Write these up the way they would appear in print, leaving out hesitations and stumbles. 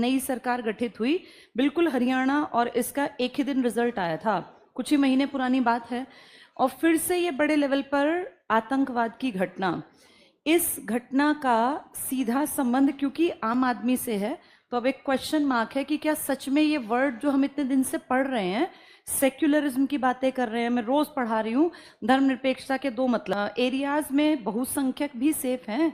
नई सरकार गठित हुई, बिल्कुल हरियाणा, और इसका एक ही दिन रिजल्ट आया था, कुछ ही महीने पुरानी बात है। और फिर से ये बड़े लेवल पर आतंकवाद की घटना, इस घटना का सीधा संबंध क्योंकि आम आदमी से है, तो अब एक क्वेश्चन मार्क है कि क्या सच में ये वर्ड जो हम इतने दिन से पढ़ रहे हैं, सेक्युलरिज्म की बातें कर रहे हैं, मैं रोज पढ़ा रही हूँ धर्मनिरपेक्षता के दो मतलब, एरियाज में बहुसंख्यक भी सेफ हैं।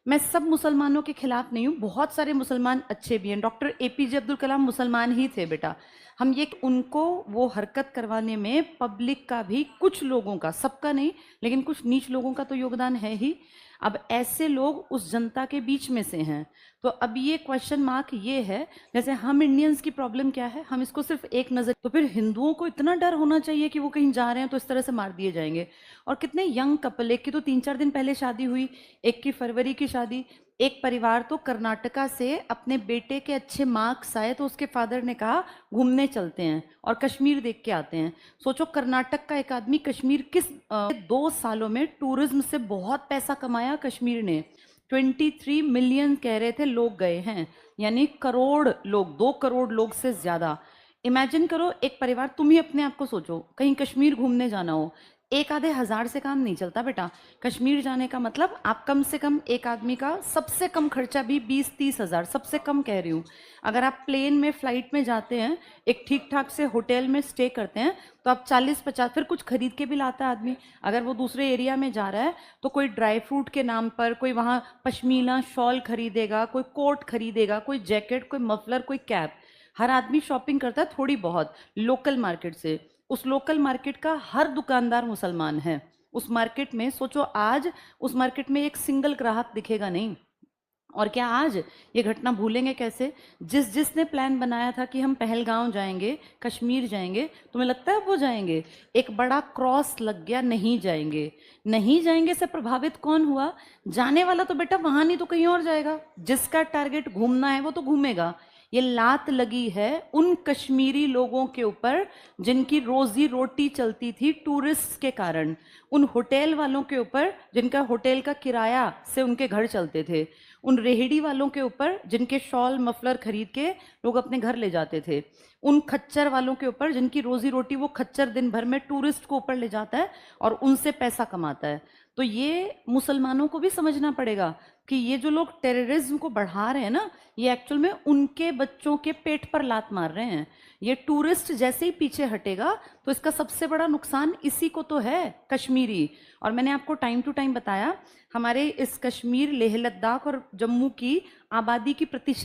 मैं सब मुसलमानों के खिलाफ नहीं हूँ, बहुत सारे मुसलमान अच्छे भी हैं। डॉक्टर एपीजे अब्दुल कलाम मुसलमान ही थे बेटा। हम ये उनको वो हरकत करवाने में पब्लिक का भी, कुछ लोगों का, सबका नहीं, लेकिन कुछ नीच लोगों का तो योगदान है ही। अब ऐसे लोग उस जनता के बीच में से हैं, तो अब ये क्वेश्चन मार्क ये है, जैसे हम इंडियंस की प्रॉब्लम क्या है, हम इसको सिर्फ एक नजर, तो फिर हिंदुओं को इतना डर होना चाहिए कि वो कहीं जा रहे हैं तो इस तरह से मार दिए जाएंगे। और कितने यंग कपल, एक की तो 3-4 दिन पहले शादी हुई, एक की फरवरी की शादी। एक परिवार तो कर्नाटका से अपने बेटे के अच्छे मार्क्स आए तो उसके फादर ने कहा घूमने चलते हैं और कश्मीर देख के आते हैं। सोचो कर्नाटक का एक आदमी कश्मीर 2 सालों में टूरिज्म से बहुत पैसा कमाया कश्मीर ने। 23 मिलियन कह रहे थे लोग गए हैं, यानी करोड़ लोग, 2 करोड़ लोग से ज्यादा। इमेजिन करो एक परिवार, तुम ही अपने आप को सोचो, कहीं कश्मीर घूमने जाना हो, एक आधे हजार से काम नहीं चलता बेटा। कश्मीर जाने का मतलब आप कम से कम एक आदमी का सबसे कम खर्चा भी 20-30 हजार, सबसे कम कह रही हूँ। अगर आप प्लेन में, फ्लाइट में जाते हैं, एक ठीक ठाक से होटल में स्टे करते हैं, तो आप 40-50, फिर कुछ खरीद के भी लाता है आदमी। अगर वो दूसरे एरिया में जा रहा है तो कोई ड्राई फ्रूट के नाम पर कोई वहाँ पश्मीना शॉल खरीदेगा, कोई कोट खरीदेगा, कोई जैकेट, कोई मफलर, कोई कैप। हर आदमी शॉपिंग करता है थोड़ी बहुत लोकल मार्केट से। उस लोकल मार्केट का हर दुकानदार मुसलमान है। उस मार्केट में सोचो, आज उस मार्केट में एक सिंगल ग्राहक दिखेगा नहीं। और क्या आज ये घटना भूलेंगे कैसे? जिसने प्लान बनाया था कि हम पहलगांव जाएंगे, कश्मीर जाएंगे, तुम्हें लगता है वो जाएंगे? एक बड़ा क्रॉस लग गया, नहीं जाएंगे। नहीं जाएंगे से प्रभावित कौन हुआ? जाने वाला तो बेटा वहां नहीं तो कहीं और जाएगा। जिसका टारगेट घूमना है वो तो घूमेगा। ये लात लगी है उन कश्मीरी लोगों के ऊपर जिनकी रोजी रोटी चलती थी टूरिस्ट के कारण, उन होटल वालों के ऊपर जिनका होटल का किराया से उनके घर चलते थे, उन रेहड़ी वालों के ऊपर जिनके शॉल मफलर खरीद के लोग अपने घर ले जाते थे, उन खच्चर वालों के ऊपर जिनकी रोजी रोटी वो खच्चर दिन भर में टूरिस्ट को ऊपर ले जाता है और उनसे पैसा कमाता है। तो ये मुसलमानों को भी समझना पड़ेगा कि ये जो लोग टेररिज्म को बढ़ा रहे हैं ना, ये एक्चुअल में उनके बच्चों के पेट पर लात मार रहे हैं। ये टूरिस्ट जैसे ही पीछे हटेगा तो इसका सबसे बड़ा नुकसान इसी को तो है, कश्मीरी। और मैंने आपको टाइम टू टाइम बताया, हमारे इस कश्मीर, लेह लद्दाख और जम्मू की आबादी की प्रतिशत